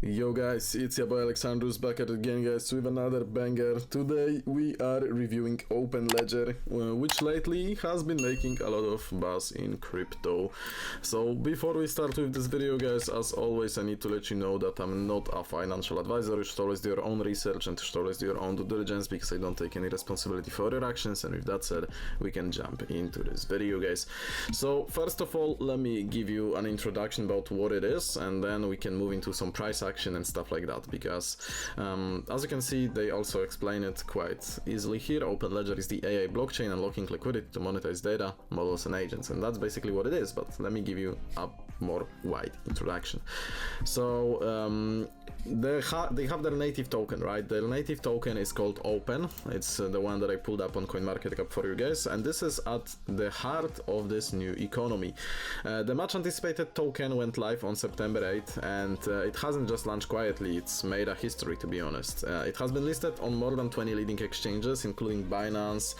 Yo guys, it's your boy Alexandrus back at it again guys with another banger. Today we are reviewing OpenLedger, which lately has been making a lot of buzz in crypto. So before we start with this video guys, as always I need to let you know that I'm not a financial advisor. You should always do your own research and you should always do your own due diligence because I don't take any responsibility for your actions. And with that said, we can jump into this video guys. So first of all, let me give you an introduction about what it is, and then we can move into some price action and stuff like that, because as you can see they also explain it quite easily here. OpenLedger is the AI blockchain unlocking liquidity to monetize data, models and agents, and that's basically what it is, but let me give you a more wide introduction. So they have their native token, right? Their native token is called Open. It's the one that I pulled up on CoinMarketCap for you guys, and this is at the heart of this new economy. The much anticipated token went live on September 8th, and it hasn't just launched quietly, it's made a history, to be honest. It has been listed on more than 20 leading exchanges, including Binance,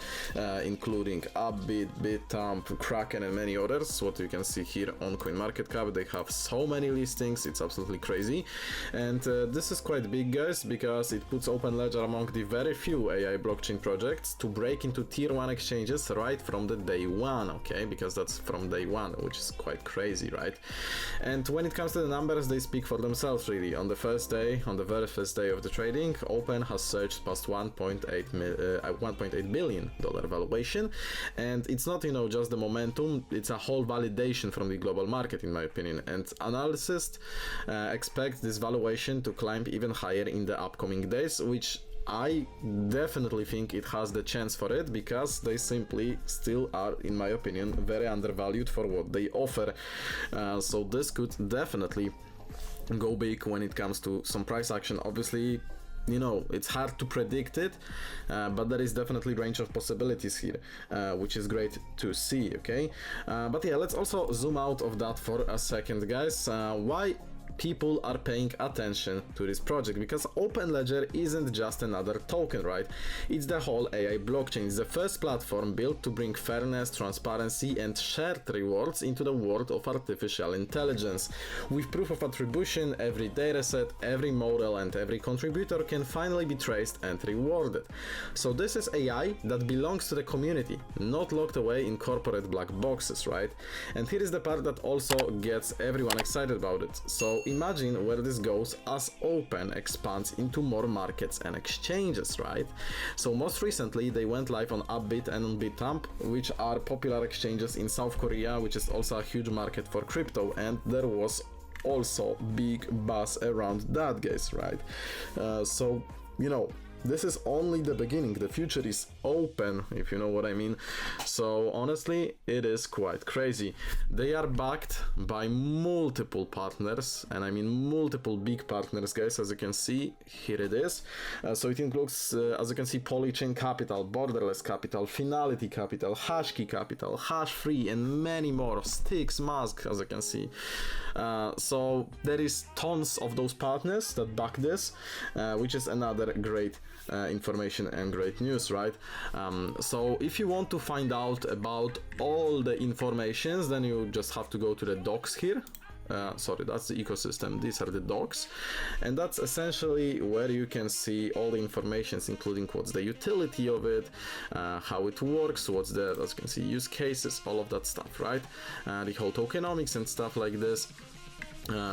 including Upbit, Bitamp, Kraken and many others. What you can see here on CoinMarketCap, they have so many listings, it's absolutely crazy. And this is quite big guys, because it puts OpenLedger among the very few AI blockchain projects to break into tier 1 exchanges right from the day one, okay? Because that's from day one, which is quite crazy, right? And when it comes to the numbers, they speak for themselves really. On the first day, on the very first day of the trading, Open has surged past $1.8 billion valuation, and it's not, you know, just the momentum, it's a whole validation from the global market in my opinion, and analysts expect this valuation to climb even higher in the upcoming days, which I definitely think it has the chance for it, because they simply still are, in my opinion, very undervalued for what they offer. So this could definitely go big when it comes to some price action. Obviously, you know, it's hard to predict it, but there is definitely range of possibilities here, which is great to see, okay? But yeah, let's also zoom out of that for a second, guys. Why people are paying attention to this project? Because OpenLedger isn't just another token, right? It's the whole AI blockchain. It's the first platform built to bring fairness, transparency and shared rewards into the world of artificial intelligence. With proof of attribution, every dataset, every model and every contributor can finally be traced and rewarded. So this is AI that belongs to the community, not locked away in corporate black boxes, right? And here is the part that also gets everyone excited about it. So imagine where this goes as Open expands into more markets and exchanges, right? So most recently they went live on Upbit and on Bitamp, which are popular exchanges in South Korea, which is also a huge market for crypto, and there was also big buzz around that, guys, right? So, you know, this is only the beginning. The future is open, if you know what I mean. So honestly, it is quite crazy. They are backed by multiple partners, and I mean multiple big partners, guys. As you can see, here it is. So it includes, as you can see, Polychain Capital, Borderless Capital, Finality Capital, Hashkey Capital, Hashfree, and many more. Styx, Mask, as you can see. So there is tons of those partners that back this, which is another great information and great news, right? So if you want to find out about all the informations, then you just have to go to the docs here. Sorry, that's the ecosystem, these are the docs, and that's essentially where you can see all the informations, including what's the utility of it, how it works, what's the, as you can see, use cases, all of that stuff, right? The whole tokenomics and stuff like this.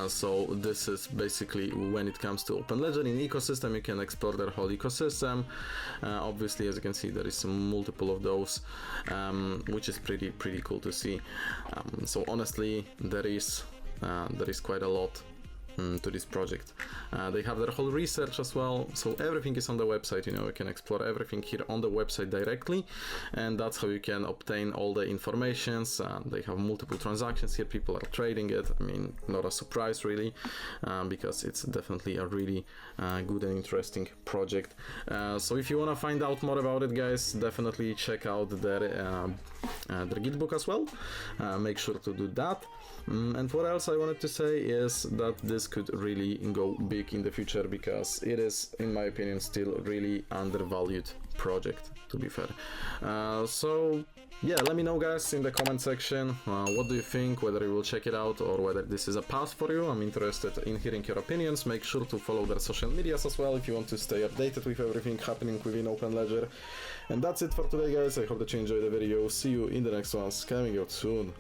So this is basically when it comes to OpenLedger. In ecosystem, you can explore their whole ecosystem. Obviously, as you can see, there is multiple of those, which is pretty cool to see. So honestly, there is quite a lot to this project. They have their whole research as well, so everything is on the website. You know, you can explore everything here on the website directly, and that's how you can obtain all the informations. They have multiple transactions here, people are trading it. I mean, not a surprise really, because it's definitely a really good and interesting project. So if you want to find out more about it, guys, definitely check out their Gitbook as well. Make sure to do that. And what else I wanted to say is that this could really go big in the future, because it is, in my opinion, still really undervalued project, to be fair. So yeah, let me know guys in the comment section, what do you think, whether you will check it out or whether this is a path for you. I'm interested in hearing your opinions. Make sure to follow their social medias as well if you want to stay updated with everything happening within OpenLedger. And that's it for today guys, I hope that you enjoyed the video. See you in the next ones, coming out soon.